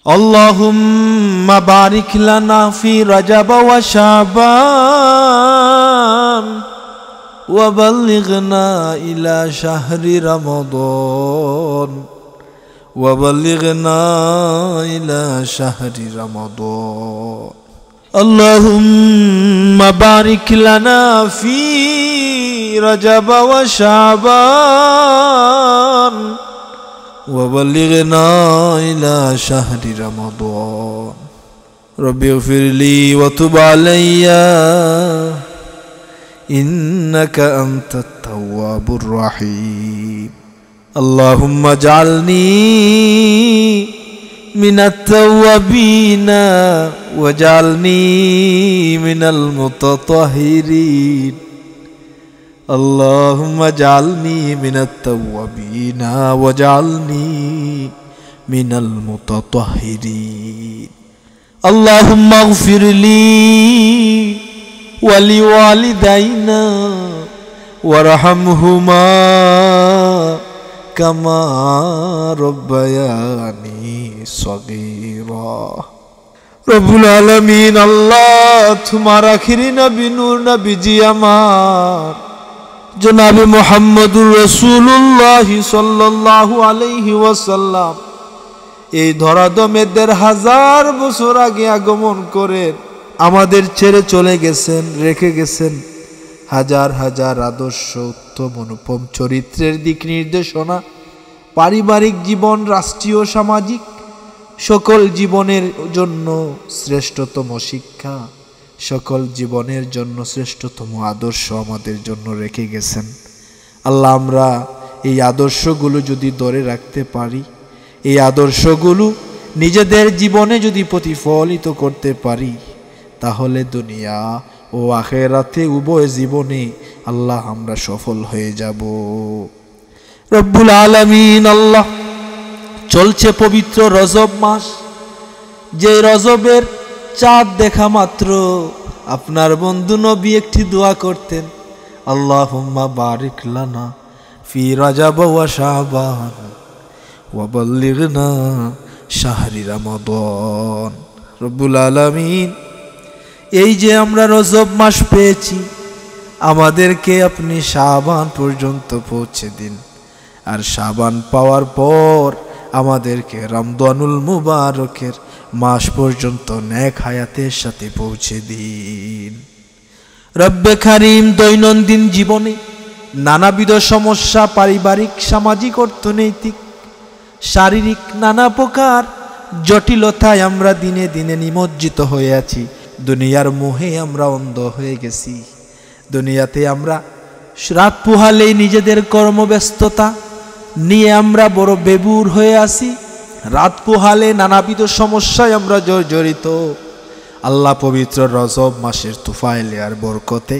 اللهم بارك لنا في رجب وشعبان وبلغنا إلى شهر رمضان اللهم بارك لنا في رجب وشعبان وبلغنا إلى شهر رمضان رب اغفر لي وتب علي إنك أنت التواب الرحيم اللهم اجعلني من التوابين واجعلني من المتطهرين اللهم اجعلني من التوابين واجعلني من المتطهرين اللهم اغفر لي ولوالدينا وارحمهما كما ربياني صغيرا رب العالمين الله तुम्हारा आखिरी नबी नूर नबी जी আমার जनाब मुहम्मदुर रसूलुल्लाह सल्लल्लाहु अलैहि वसल्लम এই ধরাদমে ১৫০০ বছর আগে আগমন করে আমাদের ছেড়ে চলে গেছেন, রেখে গেছেন হাজার হাজার আদর্শ, উত্তম অনুপম চরিত্রের দিক নির্দেশনা, পারিবারিক জীবন, রাষ্ট্রীয় সামাজিক সকল জীবনের জন্য শ্রেষ্ঠতম শিক্ষা, সকল জীবনের জন্য শ্রেষ্ঠতম আদর্শ আমাদের জন্য রেখে গেছেন। আল্লাহ, আমরা এই আদর্শগুলো যদি ধরে রাখতে পারি, এই আদর্শগুলো নিজেদের জীবনে যদি প্রতিফলিত করতে পারি, তাহলে দুনিয়া ও আখিরাতে উভয় জীবনে আল্লাহ আমরা সফল হয়ে যাব। রব্বুল আলামিন আল্লাহ, চলছে পবিত্র রজব মাস, যে রজবের চাঁদ দেখা মাত্র আপনার বন্ধু নবী একটি দোয়া করতেন, আল্লাহুম্মা বারিক লানা ফি রজব ওয়া শাবান ওয়া বাল্লিগনা শাহরি রমাদান। রব্বুল আলামিন, এই যে আমরা রজব মাস পেয়েছি, আমাদেরকে আপনি শাবান পর্যন্ত পৌঁছে দিন, আর শাবান পাওয়ার পর আমাদেরকে রমজানুল মুবারকের মাস পর্যন্ত নেক হায়াতের সাথে পৌঁছে দিন। রব্বে কারীম, দৈনন্দিন জীবনে নানাবিধ সমস্যা, পারিবারিক, সামাজিক, অর্থনৈতিক, শারীরিক নানা প্রকার জটিলতায় আমরা দিনে দিনে নিমজ্জিত হয়ে আছি। দুনিয়ার মোহে আমরা অন্ধ হয়ে গেছি। দুনিয়াতে আমরা রাত পোহালেই নিজেদের কর্মব্যস্ততা নিয়ে আমরা বড় বেবুর হয়ে আছি। রাত পোহালে নানাবিধ সমস্যায় আমরা জর্জরিত। আল্লাহ পবিত্র রজব মাসের তুফাইলে আর বরকতে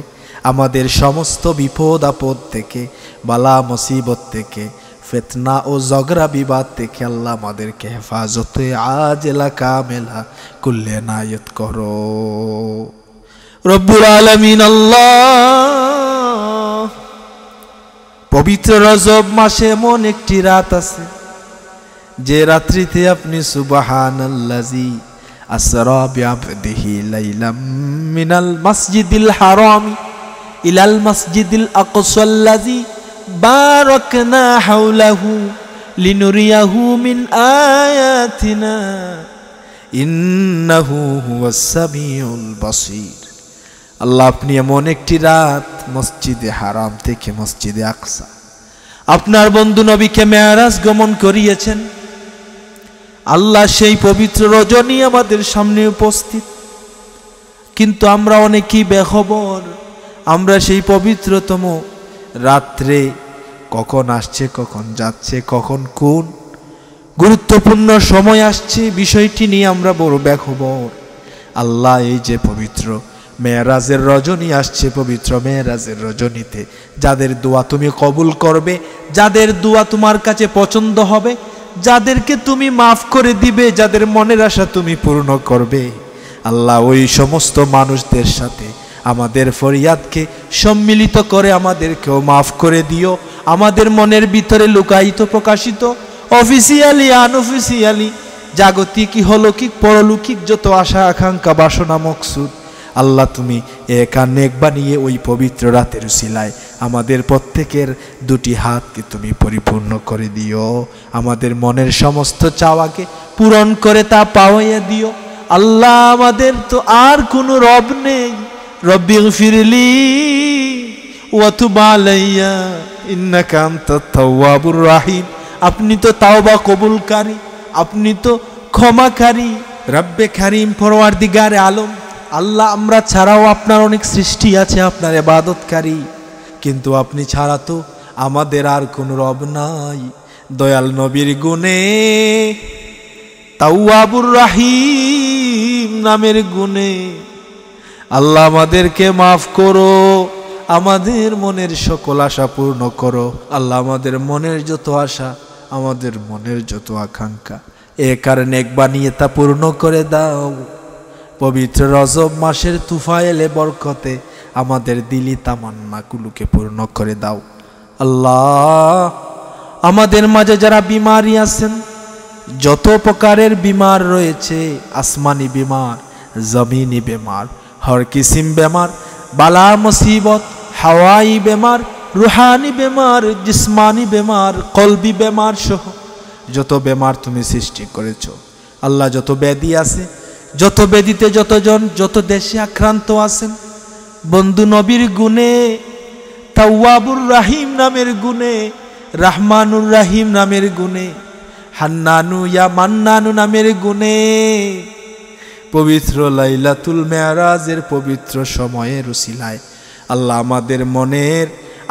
আমাদের সমস্ত বিপদ আপদ থেকে, বালা মুসিবত থেকে, ফিতনা ও ঝগড়া বিবাদ থেকে আল্লাহ আমাদেরকে হেফাজতে আজেলা কামেলা কুল্লে নায়ত করো। রব্বুল আলামিন আল্লাহ, পবিত্র রজব মাসে এমন একটি রাত আছে যে রাত্রিতে আপনি সুবহানাল্লাযী আসরা বিআবদিহি লাইলাম মিনাল মাসজিদিল হারাম ইলাল মাসজিদিল আকসাল্লাযী বারাকনা হাওলাহু লিনুরিয়াহু মিন আয়াতিনা ইন্নাহু হুয়াস সামিউল বাসীর। আল্লাহ, আপনি এমন একটি রাত মসজিদে হারাম থেকে মসজিদে আকসা আপনার বন্ধু নবীকে মেরাজ গমন করিয়েছেন। আল্লাহ, সেই পবিত্র রজনী আমাদের সামনে উপস্থিত, কিন্তু আমরা অনেকেই বেখবর। আমরা সেই পবিত্রতম রাত্রে কখন আসছে, কখন যাচ্ছে, কখন কোন গুরুত্বপূর্ণ সময় আসছে, বিষয়টি নিয়ে আমরা বড় বেখবর। আল্লাহ, এই যে পবিত্র মেরাজের রজনী আসছে, পবিত্র মেরাজের রজনীতে যাদের দোয়া তুমি কবুল করবে, যাদের দোয়া তোমার কাছে পছন্দ হবে, যাদেরকে তুমি মাফ করে দিবে, যাদের মনের আশা তুমি পূর্ণ করবে, আল্লাহ ওই সমস্ত মানুষদের সাথে আমাদের ফরিয়াদকে সম্মিলিত করে আমাদেরকেও মাফ করে দিও। আমাদের মনের ভিতরে লুকায়িত প্রকাশিত অফিসিয়ালি আনঅফিসিয়ালি জাগতিক ইহলৌকিক পরলৌকিক যত আশা আকাঙ্ক্ষা বাসনা মকসুদ আল্লাহ তুমি একা নেক বানিয়ে ওই পবিত্র রাতের উসিলায় আমাদের প্রত্যেকের দুটি হাতকে তুমি পরিপূর্ণ করে দিও, আমাদের মনের সমস্ত চাওয়াকে পূরণ করে তা পাওয়াইয়া দিও। আল্লাহ আমাদের তো আর কোনো রব নেই, রব্বিগফিরলি ওয়া তুব আলাইয়া ইন্নাকা আনতাত তাওয়াবুর রাহিম। আপনি তো তাওবা কবুলকারী, আপনি তো ক্ষমাকারী, রব্বে কারীম পরওয়ারদিগারে আলম। আল্লাহ আমরা ছাড়াও আপনার অনেক সৃষ্টি আছে আপনার ইবাদতকারী, কিন্তু আপনি ছাড়া তো আমাদের আর কোনো রব নাই। দয়াল নবীর গুণে তাওয়াবুর রাহিম নামের গুণে আল্লাহ আমাদেরকে মাফ করো, আমাদের মনের সকল আশা পূর্ণ করো। আল্লাহ আমাদের মনের যত আশা, আমাদের মনের যত আকাঙ্ক্ষা এ কারণে এক বানিয়ে তা পূর্ণ করে দাও। পবিত্র রজব মাসের তুফায়েলে বরকতে আমাদের দিলি তামান্নাগুলোকে পূর্ণ করে দাও। আল্লাহ আমাদের মাঝে যারা বিমারি আছেন, যত প্রকারের বিমার রয়েছে, আসমানি বিমার, জমিনি বেমার, হর কিসিম বেমার, বালা মুসিবত, হাওয়াই বেমার, রুহানি বেমার, জিসমানি বেমার, কলবি বেমার সহ যত বেমার তুমি সৃষ্টি করেছো আল্লাহ, যত ব্যাধি আছে, যত ব্যাধিতে যতজন যত দেশে আক্রান্ত আছেন, বন্ধু নবীর গুণে, তাওয়াবুর রাহিম নামের গুণে, রাহমানুর রাহিম নামের গুণে, হান্নানু ইয়া মান্নানু নামের গুণে, পবিত্র লাইলাতুল মেরাজের পবিত্র সময়ের উসিলায় আল্লাহ আমাদের মনের,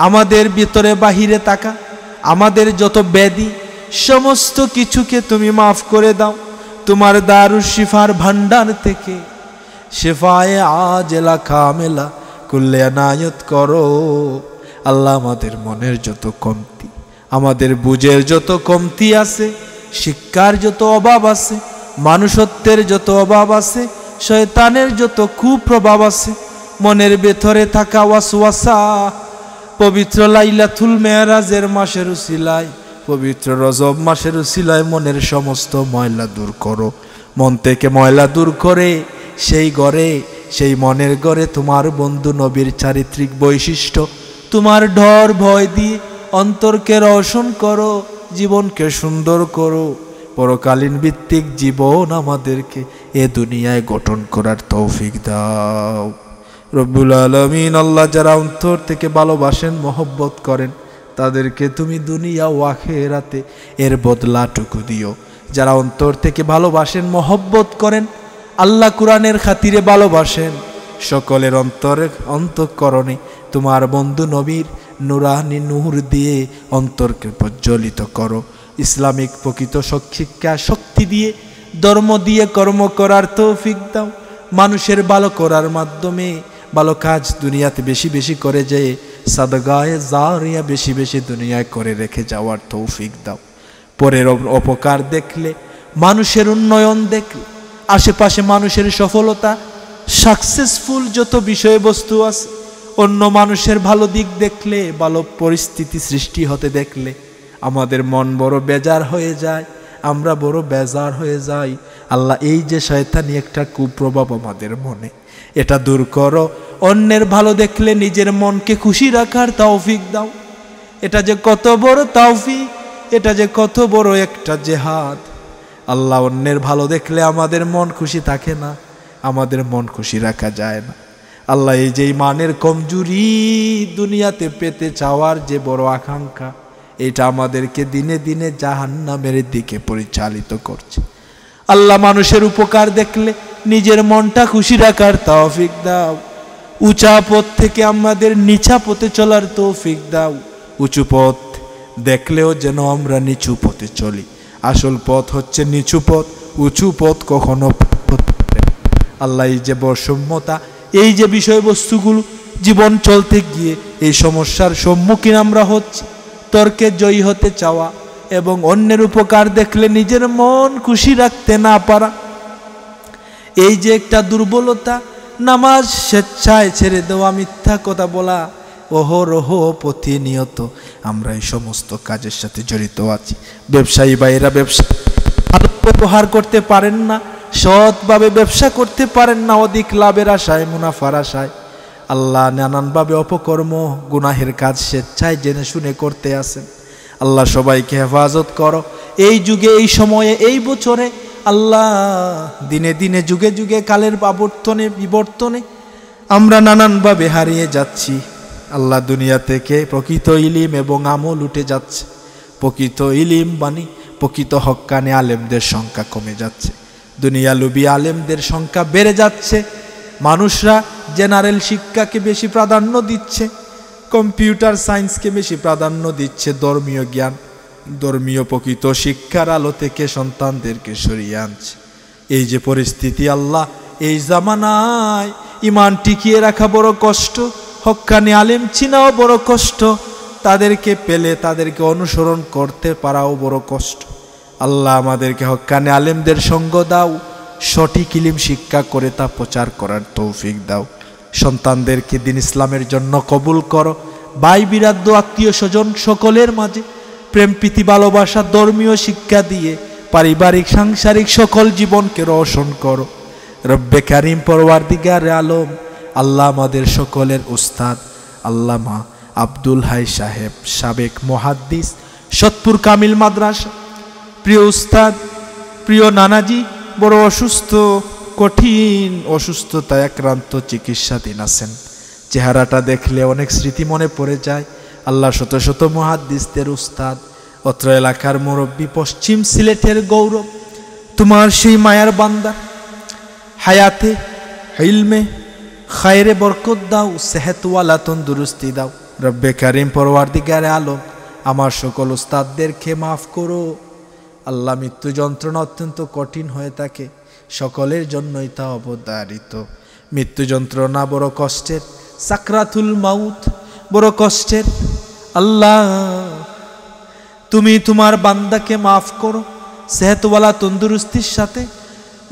আমাদের ভিতরে বাহিরে তাকা আমাদের যত ব্যাধি সমস্ত কিছুকে তুমি মাফ করে দাও। তোমার দারুশ শিফার ভান্ডার থেকে শিফায়ে আজেলা কামেলা কুল্লে আনায়ত করো। আল্লাহ আমাদের মনের যত কমতি, আমাদের বুঝের যত কমতি আছে, শিক্ষার যত অভাব আছে, মানুষত্বের যত অভাব আছে, শয়তানের যত কুপ্রভাব আছে, মনের ভেতরে থাকা ওয়াসওয়াসা পবিত্র লাইলাতুল মেরাজের মাসের উসিলায়, পবিত্র রজব মাসের উসিলায় মনের সমস্ত ময়লা দূর করো। মন থেকে ময়লা দূর করে সেই ঘরে, সেই মনের ঘরে তোমার বন্ধু নবীর চারিত্রিক বৈশিষ্ট্য, তোমার ডর ভয় দিয়ে অন্তরকে রোশন করো, জীবনকে সুন্দর করো। পরকালীন ভিত্তিক জীবন আমাদেরকে এ দুনিয়ায় গঠন করার তৌফিক দাও। রব্বুল আলামিন আল্লাহ যারা অন্তর থেকে ভালোবাসেন, মহব্বত করেন, তাদেরকে তুমি দুনিয়া ও আখিরাতে এর বদলাটুকু দিও। যারা অন্তর থেকে ভালোবাসেন, মহব্বত করেন, আল্লাহ কুরআনের খাতিরে ভালোবাসেন, সকলের অন্তঃকরণে তোমার বন্ধু নবীর নুরানি নূর দিয়ে অন্তরকে প্রজ্বলিত করো। ইসলামিক প্রকৃত শিক্ষা শক্তি দিয়ে, ধর্ম দিয়ে কর্ম করার তৌফিক দাও। মানুষের ভালো করার মাধ্যমে ভালো কাজ দুনিয়াতে বেশি বেশি করে যেয়ে সাদগায়ে জারিয়া বেশি বেশি দুনিয়ায় করে রেখে যাওয়ার তৌফিক দাও। পরের অপকার দেখলে, মানুষের উন্নয়ন দেখলে, আশেপাশে মানুষের সফলতা, সাকসেসফুল যত বিষয়বস্তু আছে, অন্য মানুষের ভালো দিক দেখলে, ভালো পরিস্থিতি সৃষ্টি হতে দেখলে আমাদের মন বড় বেজার হয়ে যায়, আমরা বড় বেজার হয়ে যাই। আল্লাহ এই যে শয়তানি একটা কুপ্রভাব আমাদের মনে, এটা দূর করো। অন্যের ভালো দেখলে নিজের মনকে খুশি রাখার তৌফিক দাও। এটা যে কত বড় তৌফিক, এটা যে কত বড় একটা জিহাদ। আল্লাহ অন্যের ভালো দেখলে আমাদের মন খুশি থাকে না, আমাদের মন খুশি রাখা যায় না। আল্লাহ এই যে ইমানের কমজোরি দুনিয়াতে পেতে চাওয়ার যে বড় আকাঙ্ক্ষা, এটা আমাদেরকে দিনে দিনে জাহান্নামের দিকে পরিচালিত করছে। আল্লাহ মানুষের উপকার দেখলে নিজের মনটা খুশি রাখার তৌফিক দাও। উঁচা পথ থেকে আমাদের নিচা পথে চলার তৌফিক দাও। উঁচু পথ দেখলেও যেন আমরা নিচু পথে চলি। আসল পথ হচ্ছে নিচু পথ, উঁচু পথ কখনো। আল্লাহ এই যে বৈষম্যতা, এই যে বিষয়বস্তুগুলো জীবন চলতে গিয়ে এই সমস্যার সম্মুখীন আমরা হচ্ছি, তর্কে জয়ী হতে চাওয়া এবং অন্যের উপকার দেখলে নিজের মন খুশি রাখতে না পারা, এই যে একটা দুর্বলতা, নামাজ স্বেচ্ছায় ছেড়ে দেওয়া, মিথ্যা কথা বলা, অহরহ প্রতিনিয়ত আমরা এই সমস্ত কাজের সাথে জড়িত আছি। ব্যবসায়ী ভাইয়েরা ব্যবসা ভালো ব্যবহার করতে পারেন না, সৎভাবে ব্যবসা করতে পারেন না, অধিক লাভের আশায়, মুনাফার আশায় আল্লাহ নানানভাবে অপকর্ম গুনাহের কাজ স্বেচ্ছায় জেনে শুনে করতে আসেন। আল্লাহ সবাইকে হেফাজত করো। এই যুগে, এই সময়ে, এই বছরে আল্লাহ দিনে দিনে, যুগে যুগে, কালের আবর্তনে বিবর্তনে আমরা নানানভাবে হারিয়ে যাচ্ছি। আল্লাহ দুনিয়া থেকে প্রকৃত ইলিম এবং আমল উঠে যাচ্ছে। প্রকৃত ইলিম বাণী, প্রকৃত হক্কানে আলেমদের সংখ্যা কমে যাচ্ছে। দুনিয়ালুবী আলেমদের সংখ্যা বেড়ে যাচ্ছে। মানুষরা জেনারেল শিক্ষাকে বেশি প্রাধান্য দিচ্ছে, কম্পিউটার সায়েন্সকে বেশি প্রাধান্য দিচ্ছে। ধর্মীয় জ্ঞান, ধর্মীয় প্রকৃত শিক্ষার আলো থেকে সন্তানদেরকে সরিয়ে আনছে। এই যে পরিস্থিতি আল্লাহ, এই জামানায় ইমান টিকিয়ে রাখা বড় কষ্ট, হক্কানি আলেম চিনাও বড় কষ্ট, তাদেরকে পেলে তাদেরকে অনুসরণ করতে পারাও বড় কষ্ট। আল্লাহ আমাদেরকে হক্কানি আলেমদের সঙ্গ দাও, সঠিক ইলিম শিক্ষা করে তা প্রচার করার তৌফিক দাও। সন্তানদেরকে দিন ইসলামের জন্য কবুল করো। ভাই বিরাদ্দ, আত্মীয় স্বজন সকলের মাঝে প্রেম প্রীতি ভালোবাসা ধর্মীয় শিক্ষা দিয়ে পারিবারিক সাংসারিক সকল জীবনকে রোশন করো। রব্বে কারিম পরওয়ারদিগারে আলম আল্লাহ আমাদের সকলের উস্তাদ আল্লামা আব্দুল হাই সাহেব, সাবেক মুহাদ্দিস, সতপুর কামিল মাদ্রাসা, প্রিয় উস্তাদ, প্রিয় নানাজি বড় অসুস্থ, কঠিন অসুস্থতায় আক্রান্ত, চিকিৎসাধীন আছেন। চেহারাটা দেখলে অনেক স্মৃতি মনে পড়ে যায়। আল্লাহ শত শত মুহাদ্দিসদের উস্তাদ, অত্র এলাকার মুরব্বী, পশ্চিম সিলেটের গৌরব, তোমার সেই মায়ার বান্দা হায়াতে, ইলমে, খায়রে বরকত দাও, সেহতওয়ালা তন্দুরুস্তি দাও। রব্বে কারিম পরওয়ারদিগারে আলম আমার সকল উস্তাদদেরকে মাফ করো। আল্লাহ, মৃত্যু যন্ত্রণা অত্যন্ত কঠিন হয়ে থাকে, সকলের জন্যই তা অবধারিত। মৃত্যু যন্ত্রণা বড় কষ্টের, সাকরাতুল মাউত বড় কষ্টের। আল্লাহ, তুমি তোমার বান্দাকে মাফ করো, সেহতওয়ালা তন্দুরুস্তির সাথে,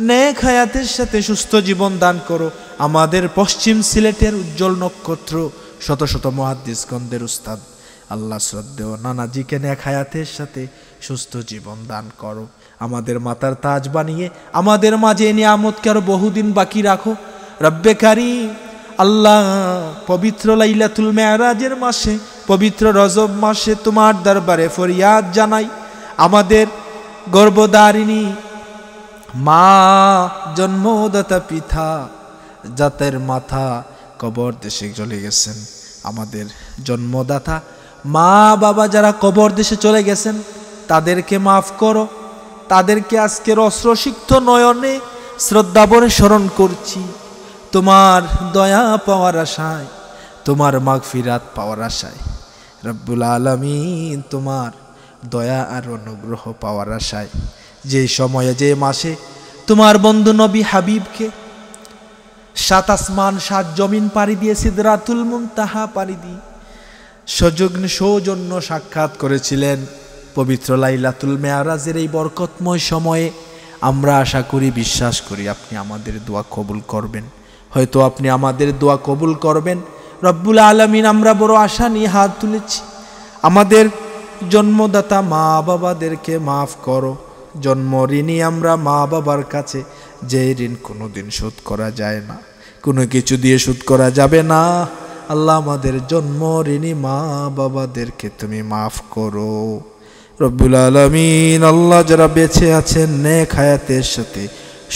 নেক হায়াতের সাথে সুস্থ জীবন দান করো। আমাদের পশ্চিম সিলেটের উজ্জ্বল নক্ষত্র, শত শত মুহাদ্দিসগণদের উস্তাদ আল্লাহ শ্রদ্ধেয় নানাজিকে নেক হায়াতের সাথে সুস্থ জীবন দান করো। আমাদের মাতার তাজ বানিয়ে আমাদের মাঝে নিয়ামতকে আরো বহুদিন বাকি রাখো। রব্বে কারিম আল্লাহ, পবিত্র লাইলাতুল মেরাজের মাসে, পবিত্র রজব মাসে তোমার দরবারে ফরিয়াদ জানাই, আমাদের গর্ভধারিণী মা, জন্মদাতা পিতা, জাতের মাথা কবর দেশে চলে গেছেন, আমাদের জন্মদাতা মা বাবা যারা কবর দেশে চলে গেছেন তাদেরকে মাফ করো। তাদেরকে আজকের অশ্রুসিক্ত নয়নে শ্রদ্ধাভরে স্মরণ করছি, তোমার দয়া পাওয়ার আশায়, তোমার মাগফিরাত পাওয়ার আশায়। রব্বুল আলামিন, তোমার দয়া আর অনুগ্রহ পাওয়ার আশায়, যে সময়ে যে মাসে তোমার বন্ধু নবী হাবিবকে 7 আসমান 7 জমিন পাড়ি দিয়ে সিদরাতুল মুনতাহা পাড়ি দিয়ে সৌজন্য সাক্ষাৎ করেছিলেন, পবিত্র লাইলাতুল মেরাজের এই বরকতময় সময়ে আমরা আশা করি, বিশ্বাস করি আপনি আমাদের দোয়া কবুল করবেন। হয়তো আপনি আমাদের দোয়া কবুল করবেন। রব্বুল আলামিন, আমরা বড় আশা নিয়ে হাত তুলেছি। আমাদের জন্মদাতা মা বাবাদেরকে মাফ করো। জন্ম ঋণী আমরা মা বাবার কাছে, যে ঋণ কোনোদিন শোধ করা যায় না, কোনো কিছু দিয়ে শোধ করা যাবে না। আল্লাহ, আমাদের জন্ম ঋণী মা বাবাদেরকে তুমি মাফ করো। রব্বুল আলামিন, আল্লাহ যারা বেঁচে আছেন নেক হায়াতের সাথে,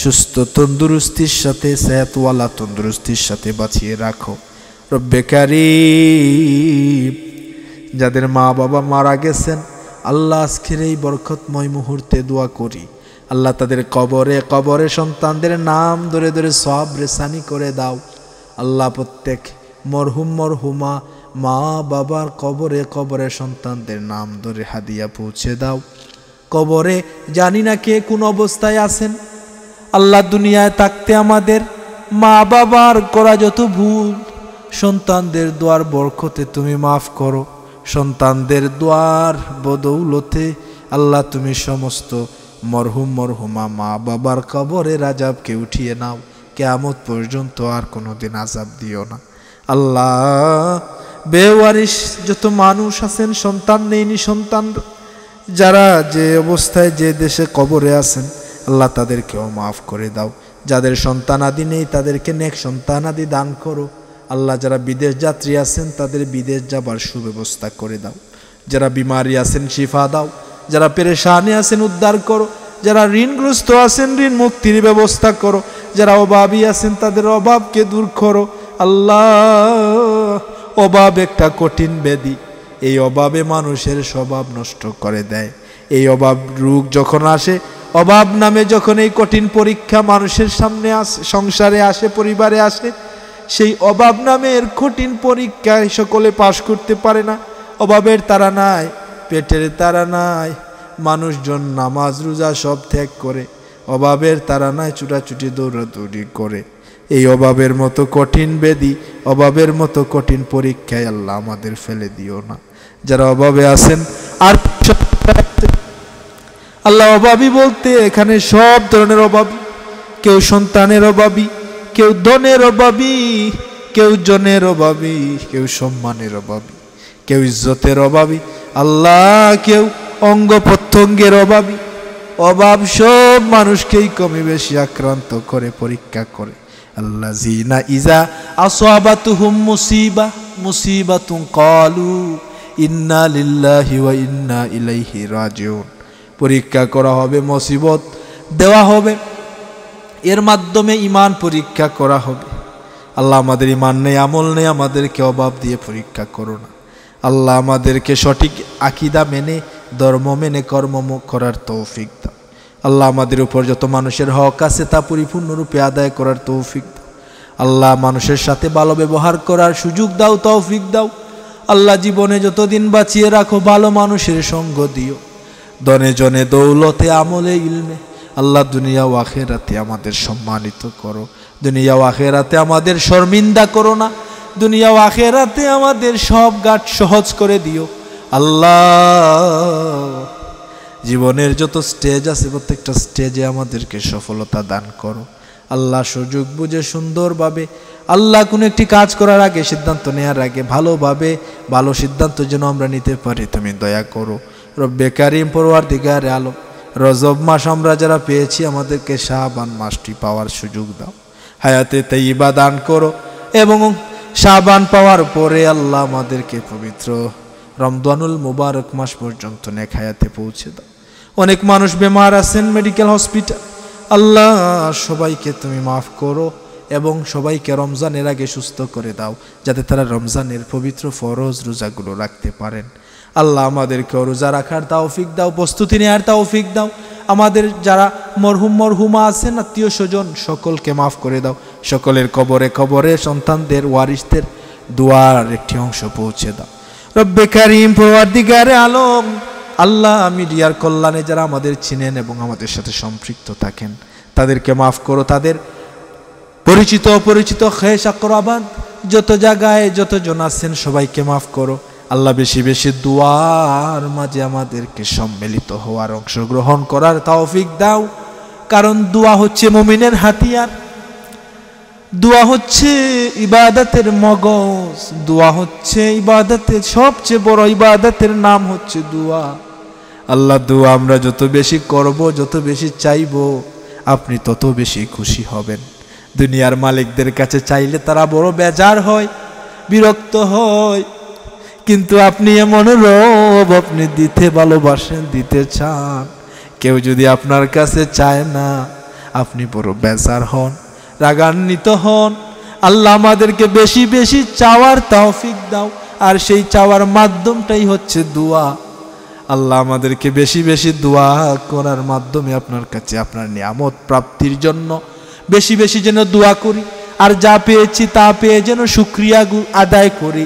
সুস্থ তন্দুরুস্তির সাথে, সেহতওয়ালা তন্দুরুস্তির সাথে বাঁচিয়ে রাখো। রব্বে কারিম, যাদের মা বাবা মারা গেছেন আল্লাহ, আজকের এই বরকতময় মুহূর্তে দোয়া করি আল্লাহ তাদের কবরে কবরে সন্তানদের নাম ধরে ধরে সওয়াব রেসানি করে দাও। আল্লাহ, প্রত্যেক মরহুম মরহুমা মা বাবার কবরে কবরে সন্তানদের নাম ধরে হাদিয়া পৌঁছে দাও। কবরে জানি না কে কোন অবস্থায় আছেন। আল্লাহ, দুনিয়ায় থাকতে আমাদের মা বাবার করা যত ভুল, সন্তানদের দোয়ার বরকতে তুমি মাফ করো। সন্তানদের দোয়ার বদৌলতে আল্লাহ, তুমি সমস্ত মরহুম মরহুমা মা বাবার কবরের আযাবকে উঠিয়ে নাও। কিয়ামত পর্যন্ত আর কোনোদিন আযাব দিও না। আল্লাহ, বেওয়ারিশ যত মানুষ আছেন, সন্তান নেই, সন্তান যারা যে অবস্থায় যে দেশে কবরে আছেন আল্লাহ তাদেরকেও মাফ করে দাও। যাদের সন্তানাদি নেই তাদেরকে নেক সন্তানাদি দান করো। আল্লাহ যারা বিদেশ যাত্রী আছেন তাদের বিদেশ যাবার সুব্যবস্থা করে দাও। যারা বিমারি আছেন শিফা দাও। যারা পেরেশানে আছেন উদ্ধার করো। যারা ঋণগ্রস্ত আছেন ঋণ মুক্তির ব্যবস্থা করো। যারা অভাবী আছেন তাদের অভাবকে দূর করো। আল্লাহ, অভাব একটা কঠিন ব্যাধি, এই অভাবে মানুষের স্বভাব নষ্ট করে দেয়। এই অভাব রোগ যখন আসে, অভাব নামে যখন এই কঠিন পরীক্ষা মানুষের সামনে আসে, সংসারে আসে, পরিবারে আসে, সেই অভাব নামের কঠিন পরীক্ষায় সকলে পাশ করতে পারে না। অভাবের তারা নাই, পেটের তারা নাই, মানুষজন নামাজ রোজা সব ত্যাগ করে। অভাবের তারা নাই, ছুটাছুটি দৌড়াদৌড়ি করে। এই অভাবের মতো কঠিন ব্যাধি, অভাবের মতো কঠিন পরীক্ষায় আল্লাহ আমাদের ফেলে দিও না। যারা অভাবে আছেন আর আল্লাহ, অভাবী বলতে এখানে সব ধরনের অভাবী, কেউ সন্তানের অভাবী, কেউ ধনের অভাবী, কেউ জনের অভাবী, কেউ সম্মানের অভাবী, কেউ ইজ্জতের অভাবী, আল্লাহ কেউ অঙ্গ প্রত্যঙ্গের অভাবী। অভাব সব মানুষকেই কমে বেশি আক্রান্ত করে, পরীক্ষা করে। আল্লাযীনা ইযা আসাবাতুহুম মুসিবাতুন ক্বালু ইন্না লিল্লাহি ওয়া ইন্না ইলাইহি রাজিউন। পরীক্ষা করা হবে, মুসিবত দেওয়া হবে, এর মাধ্যমে ঈমান পরীক্ষা করা হবে। আল্লাহ, আমাদের ঈমান নেই, আমল নেই, আমাদেরকে অভাব দিয়ে পরীক্ষা করো না। আল্লাহ, আমাদেরকে সঠিক আকীদা মেনে, ধর্ম মেনে কর্ম করার তৌফিক দাও। আল্লাহ, আমাদের উপর যত মানুষের হক আছে তা পরিপূর্ণরূপে আদায় করার তৌফিক দাও। আল্লাহ, মানুষের সাথে ভালো ব্যবহার করার সুযোগ দাও, তৌফিক দাও। আল্লাহ, জীবনে যতদিন বাঁচিয়ে রাখো ভালো মানুষের সঙ্গ দিও। ধনে জনে দৌলতে আমলে ইলমে আল্লাহ দুনিয়া ও আখিরাতে আমাদের সম্মানিত করো। দুনিয়া ও আখিরাতে আমাদের শর্মিন্দা করো না। দুনিয়া ও আখিরাতে আমাদের সব ঘাট সহজ করে দিও। আল্লাহ, জীবনের যত স্টেজ আছে প্রত্যেকটা স্টেজে আমাদেরকে সফলতা দান করো। আল্লাহ, সুযোগ বুঝে সুন্দরভাবে আল্লাহ কোনো একটি কাজ করার আগে, সিদ্ধান্ত নেওয়ার আগে ভালোভাবে ভালো সিদ্ধান্ত যেন আমরা নিতে পারি, তুমি দয়া করো। রব্বে কারিম, পরওয়ারদিগারে আলম, রজব মাস আমরা যারা পেয়েছি আমাদেরকে শাবান মাসটি পাওয়ার সুযোগ দাও। হায়াতে তাইয়্যিবা দান করো এবং শাবান পাওয়ার পরে আল্লাহ আমাদেরকে পবিত্র রমজানুল মুবারক মাস পর্যন্ত নেক হায়াতে পৌঁছে দাও। অনেক মানুষ বেমার আছেন মেডিকেল হসপিটাল, আল্লাহ সবাইকে তুমি মাফ করো এবং সবাইকে রমজানের আগে সুস্থ করে দাও, যাতে তারা রমজানের পবিত্র ফরজ রোজাগুলো রাখতে পারেন। আল্লাহ, আমাদেরকেও রোজা রাখার তৌফিক দাও, প্রস্তুতি নেওয়ার তৌফিক দাও। আমাদের যারা মরহুম মরহুমা আছেন আত্মীয় স্বজন সকলকে মাফ করে দাও। সকলের কবরে কবরে সন্তানদের ওয়ারিসদের দুয়ার একটি অংশ পৌঁছে দাও। রব্বে কারিম, পরওয়ারদিগারে আলম, আল্লাহ মিডিয়ার কল্যাণে যারা আমাদের চিনেন এবং আমাদের সাথে সম্পৃক্ত থাকেন তাদেরকে মাফ করো। তাদের পরিচিত অপরিচিত খেশ আকরাবাদ যত জায়গায় যতজন আছেন সবাইকে মাফ করো। আল্লাহ, বেশি বেশি দুয়ার মাঝে আমাদেরকে সম্মিলিত হওয়ার, অংশগ্রহণ করার তৌফিক দাও। কারণ দোয়া হচ্ছে মুমিনের হাতিয়ার, দোয়া হচ্ছে ইবাদতের মগজ, দোয়া হচ্ছে ইবাদতের সবচেয়ে বড় ইবাদতের নাম হচ্ছে দোয়া। আল্লাহ, দোয়া আমরা যত বেশি করব, যত বেশি চাইব, আপনি তত বেশি খুশি হবেন। দুনিয়ার মালিকদের কাছে চাইলে তারা বড় বেজার হয়, বিরক্ত হয়, কিন্তু আপনি এমন রব, আপনি দিতে ভালোবাসেন, দিতে চান। কেউ যদি আপনার কাছে চায় না, আপনি বড় বেজার হন, রাগান্বিত হন। আল্লাহ, আমাদেরকে বেশি বেশি চাওয়ার তৌফিক দাও, আর সেই চাওয়ার মাধ্যমটাই হচ্ছে দোয়া। আল্লাহ, আমাদেরকে বেশি বেশি দোয়া করার মাধ্যমে আপনার কাছে আপনার নিয়ামত প্রাপ্তির জন্য বেশি বেশি যেন দোয়া করি, আর যা পেয়েছি তা পেয়ে যেন শুকরিয়া আদায় করি।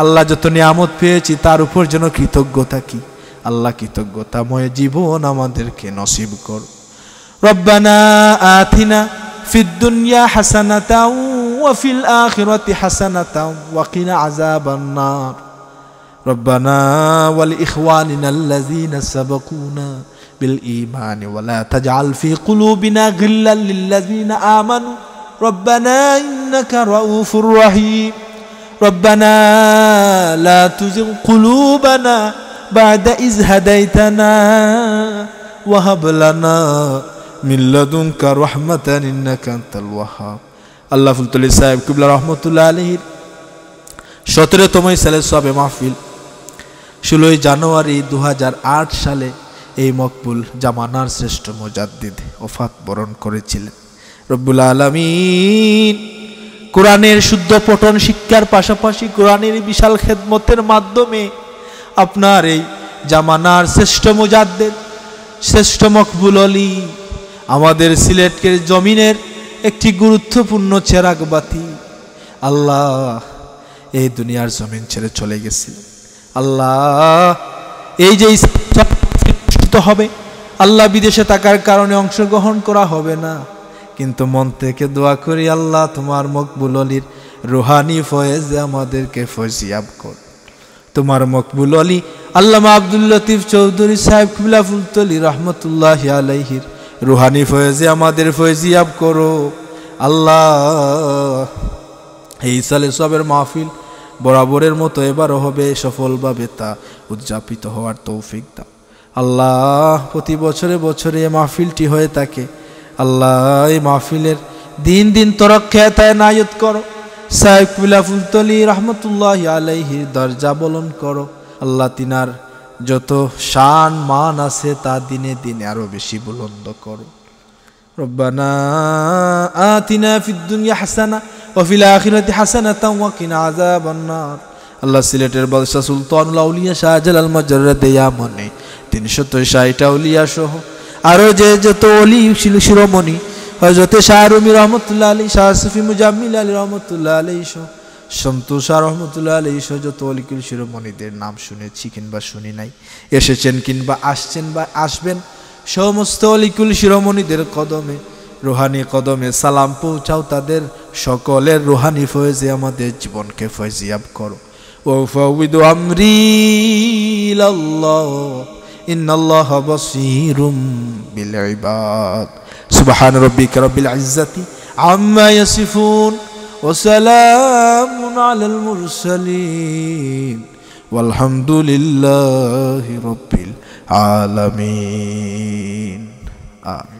আল্লাহ, যত নিয়ামত পেয়েছি তার উপর যেন কৃতজ্ঞ থাকি। আল্লাহ, কৃতজ্ঞতাময় জীবন আমাদেরকে নসিব কর। রব্বানা আতিনা ফিদ দুনিয়া হাসানাতাও ওয়া ফিল আখিরাতি হাসানাতাও ওয়া কিনা আযাবান নার। রব্বানা ওয়াল ইখওয়ানিনা আল্লাযীনা সাবাকুনা বিল ঈমানি ওয়া লা তাজআল ফি কুলুবিনা গিল্লাল লিল্লাযীনা আমানু রব্বানা ইন্নাকা রাউফুর রহিম। ربنا لا تزغ قلوبنا বা'দা ইয হাদাইতানা ওয়া হাব লানা মিন লাদুনকা রাহমাতান ইন্নাকা আনতাল ওয়াহ্হাব। আল্লাহ ফুলতলি সাহেব কিবলা রহমতুল্লাহ আলাইহির 17তম সালে সবে মাহফিল 16 জানুয়ারি 2008 সালে এই মকবুল জামানার শ্রেষ্ঠ মুজাদ্দিদ ওফাত বরণ করেছিলেন। রব্বুল আলামিন কোরআনের শুদ্ধ পঠন শিক্ষার পাশাপাশি কোরআনের বিশাল খেদমতের মাধ্যমে আপনার এই জামানার শ্রেষ্ঠ মুজাদ্দিদ শ্রেষ্ঠ মকবুল অলি আমাদের সিলেটের জমিনের একটি গুরুত্বপূর্ণ চেরাগ বাতি আল্লাহ এই দুনিয়ার জমিন ছেড়ে চলে গেছিলেন। আল্লাহ এই যে হবে আল্লাহ বিদেশে থাকার কারণে অংশগ্রহণ করা হবে না, কিন্তু মন থেকে দোয়া করি আল্লাহ তোমার মকবুল অলির রুহানি ফয়েজে আমাদেরকে ফয়জিয়াব কর। তোমার মকবুল অলি আল্লামা আব্দুল লতিফ চৌধুরী সাহেব কিবলা ফুলতলি রহমতুল্লাহি আলাইহির রুহানি ফয়েজে আমাদের ফয়জিয়াব করো আল্লাহ। এই সালে সবের মাহফিল বরাবরের মতো এবারও হবে সফলভাবে তা উদযাপিত হওয়ার তৌফিক দাও আল্লাহ। প্রতি বছরে বছরে এই মাহফিলটি হয়ে থাকে আল্লাহ, এই মাহফিলের দিন দিন তরক্কায় নায়ত করো। সাহেব কিবলা ফুলতলি রহমতুল্লাহি আলাইহির দরজা বলন করো আল্লাহ। তিনার যত শান মান আছে তা দিনে দিনে আরো বেশি বুলন্দ করো। রব্বানা আতিনা ফিদ দুনিয়া হাসানা ওয়া ফিল আখিরাতি হাসানাতাও ওয়া কিনা আযাবান নার। আল্লাহ সিলেটের বাদশা সুলতানুল আউলিয়া শাহজালাল মুজাররদ ইয়ামানে 360 আউলিয়া সহ আরো যে যত ওলি শিরোমণি হযরত শাহ রুমি রহমাতুল্লাহ আলাইহি, শাহ সুফি মুজাম্মিল আলী রহমাতুল্লাহ আলাইহি, সন্তোষ শাহ রহমাতুল্লাহ আলাইহি যত ওলিকুল শিরোমণিদের নাম শুনেছি কিংবা শুনি নাই, এসেছেন কিংবা আসছেন বা আসবেন, সমস্ত ওলিকুল শিরোমণিদের কদমে রুহানি কদমে সালাম পৌঁছাও। তাদের সকলের রুহানি ফয়েজে আমাদের জীবনকে ফয়জিয়াব করো। ওয়াফাউযু আমরি ইলাল্লাহ ইন্নাল্লাহা বাসীরুম বিল ইবাদ। সুবহান রাব্বিকা রাব্বিল ইজ্জাতি আম্মা ইয়াসিফুন ওয়া সালামুন আলাল মুরসালিন ওয়ালহামদুলিল্লাহি রাব্বিল আলামিন। আমিন।